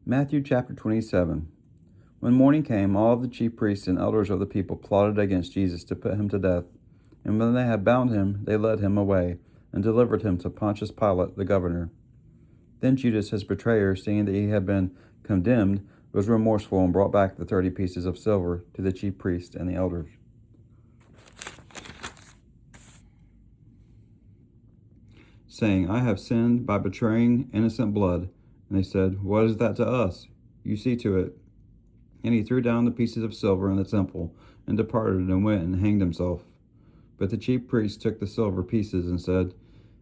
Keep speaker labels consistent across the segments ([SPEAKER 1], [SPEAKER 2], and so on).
[SPEAKER 1] Matthew chapter 27. When morning came, all of the chief priests and elders of the people plotted against Jesus to put him to death. And when they had bound him, they led him away and delivered him to Pontius Pilate, the governor. Then Judas, his betrayer, seeing that he had been condemned, was remorseful and brought back the 30 pieces of silver to the chief priests and the elders, saying, I have sinned by betraying innocent blood. And they said, What is that to us? You see to it. And he threw down the pieces of silver in the temple, and departed, and went and hanged himself. But the chief priests took the silver pieces, and said,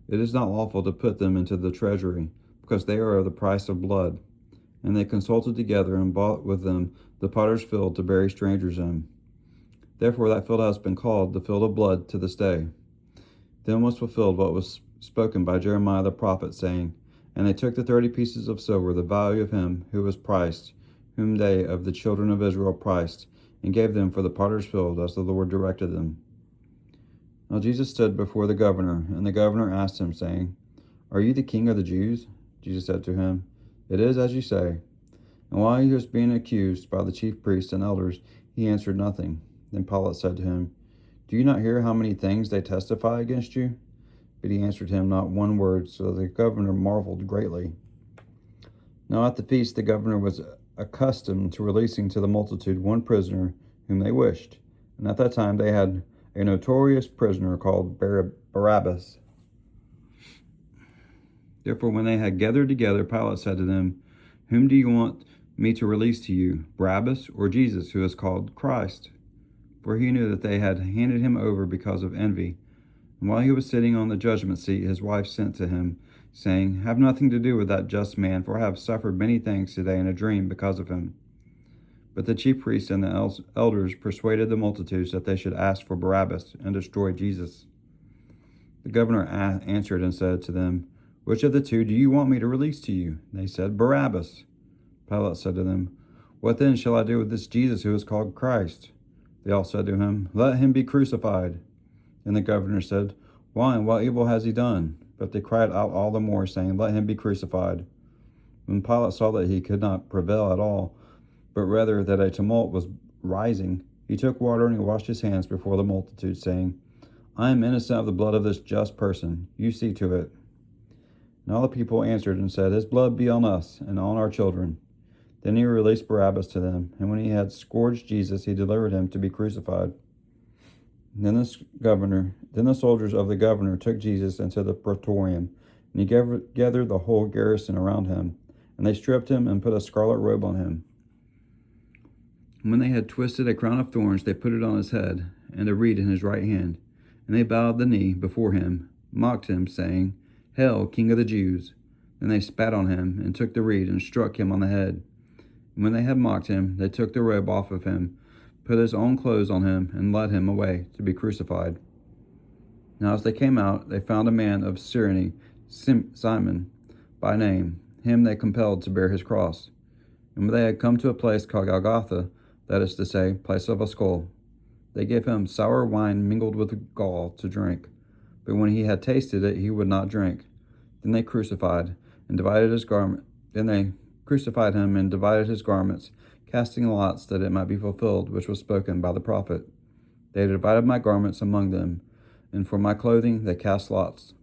[SPEAKER 1] It is not lawful to put them into the treasury, because they are of the price of blood. And they consulted together, and bought with them the potter's field to bury strangers in. Therefore that field has been called the field of blood to this day. Then was fulfilled what was spoken by Jeremiah the prophet, saying, And they took the 30 pieces of silver, the value of him who was priced, whom they of the children of Israel priced, and gave them for the potter's field, as the Lord directed them. Now Jesus stood before the governor, and the governor asked him, saying, Are you the king of the Jews? Jesus said to him, It is as you say. And while he was being accused by the chief priests and elders, he answered nothing. Then Pilate said to him, Do you not hear how many things they testify against you? But he answered him not one word, so the governor marveled greatly. Now at the feast the governor was accustomed to releasing to the multitude one prisoner whom they wished. And at that time they had a notorious prisoner called Barabbas. Therefore when they had gathered together, Pilate said to them, Whom do you want me to release to you, Barabbas or Jesus, who is called Christ? For he knew that they had handed him over because of envy. And while he was sitting on the judgment seat, his wife sent to him, saying, Have nothing to do with that just man, for I have suffered many things today in a dream because of him. But the chief priests and the elders persuaded the multitudes that they should ask for Barabbas and destroy Jesus. The governor answered and said to them, Which of the two do you want me to release to you? They said, Barabbas. Pilate said to them, What then shall I do with this Jesus who is called Christ? They all said to him, Let him be crucified. And the governor said, Why, and what evil has he done? But they cried out all the more, saying, Let him be crucified. When Pilate saw that he could not prevail at all, but rather that a tumult was rising, he took water and he washed his hands before the multitude, saying, I am innocent of the blood of this just person. You see to it. And all the people answered and said, His blood be on us and on our children. Then he released Barabbas to them, and when he had scourged Jesus, he delivered him to be crucified. Then the soldiers of the governor took Jesus into the praetorium, and he gathered the whole garrison around him, and they stripped him and put a scarlet robe on him. And when they had twisted a crown of thorns, they put it on his head, and a reed in his right hand. And they bowed the knee before him, mocked him, saying, Hail, King of the Jews! Then they spat on him, and took the reed, and struck him on the head. And when they had mocked him, they took the robe off of him, put his own clothes on him, and led him away to be crucified. Now as they came out, they found a man of Cyrene, Simon by name. Him they compelled to bear his cross. And when they had come to a place called Golgotha, that is to say, place of a skull, they gave him sour wine mingled with gall to drink. But when he had tasted it, he would not drink. Then they crucified him and divided his garments, casting lots that it might be fulfilled, which was spoken by the prophet. They divided my garments among them, and for my clothing they cast lots.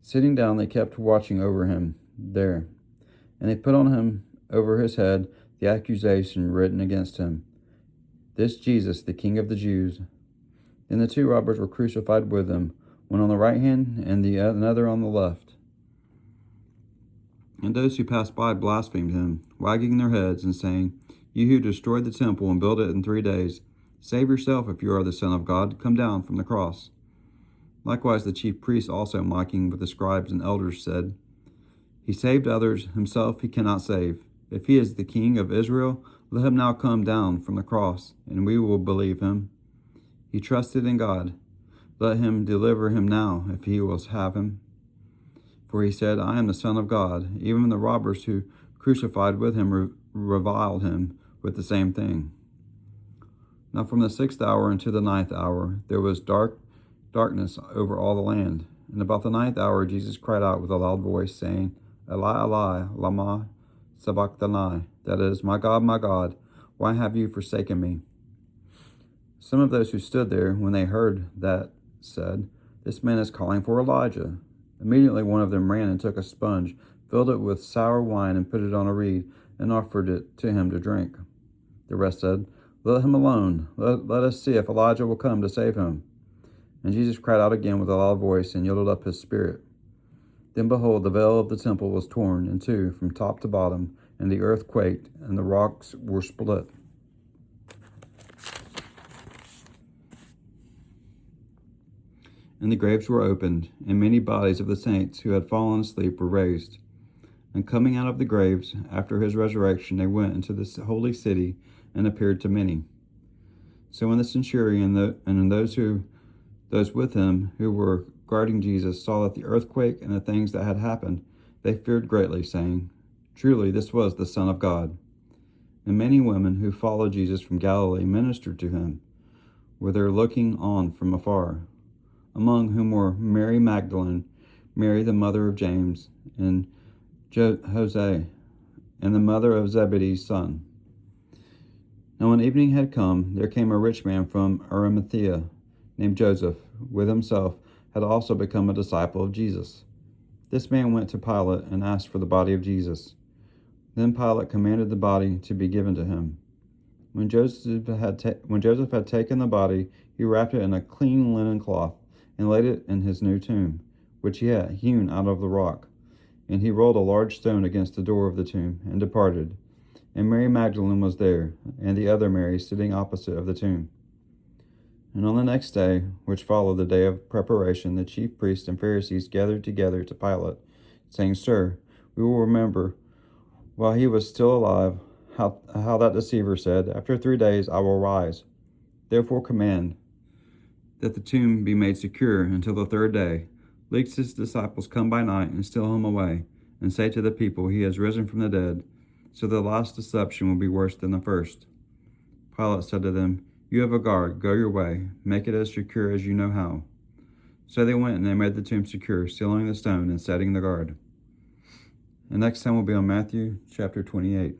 [SPEAKER 1] Sitting down, they kept watching over him there, and they put on him over his head the accusation written against him, This Jesus, the King of the Jews. Then the two robbers were crucified with him, one on the right hand and another on the left. And those who passed by blasphemed him, wagging their heads and saying, You who destroyed the temple and built it in 3 days, save yourself if you are the Son of God, come down from the cross. Likewise the chief priests also, mocking with the scribes and elders, said, He saved others, himself he cannot save. If he is the King of Israel, let him now come down from the cross, and we will believe him. He trusted in God. Let him deliver him now, if he will have him. For he said, I am the Son of God. Even the robbers who crucified with him reviled him with the same thing. Now from the 6th hour unto the 9th hour there was darkness over all the land. And about the 9th hour Jesus cried out with a loud voice, saying, Eli, Eli, lama sabachthani, that is, my God, why have you forsaken me? Some of those who stood there, when they heard that, said, This man is calling for Elijah. Immediately one of them ran and took a sponge, filled it with sour wine, and put it on a reed, and offered it to him to drink. The rest said, Let him alone. Let us see if Elijah will come to save him. And Jesus cried out again with a loud voice, and yielded up his spirit. Then behold, the veil of the temple was torn in two from top to bottom, and the earth quaked, and the rocks were split. And the graves were opened, and many bodies of the saints who had fallen asleep were raised. And coming out of the graves, after his resurrection, they went into the holy city and appeared to many. So when the centurion and those with him who were guarding Jesus saw that the earthquake and the things that had happened, they feared greatly, saying, Truly this was the Son of God. And many women who followed Jesus from Galilee ministered to him, were there looking on from afar, among whom were Mary Magdalene, Mary the mother of James, and Jose, and the mother of Zebedee's son. Now when evening had come, there came a rich man from Arimathea, named Joseph, with himself had also become a disciple of Jesus. This man went to Pilate and asked for the body of Jesus. Then Pilate commanded the body to be given to him. When Joseph had taken the body, he wrapped it in a clean linen cloth and laid it in his new tomb, which he had hewn out of the rock. And he rolled a large stone against the door of the tomb and departed. And Mary Magdalene was there, and the other Mary sitting opposite of the tomb. And on the next day, which followed the day of preparation, the chief priests and Pharisees gathered together to Pilate, saying, Sir, we will remember, while he was still alive, how that deceiver said, After 3 days I will rise. Therefore command that the tomb be made secure until the third day, lest his disciples come by night and steal him away, and say to the people, He has risen from the dead. So the last deception will be worse than the first. Pilate said to them, You have a guard, go your way, make it as secure as you know how. So they went and they made the tomb secure, sealing the stone and setting the guard. And next time will be on Matthew chapter 28.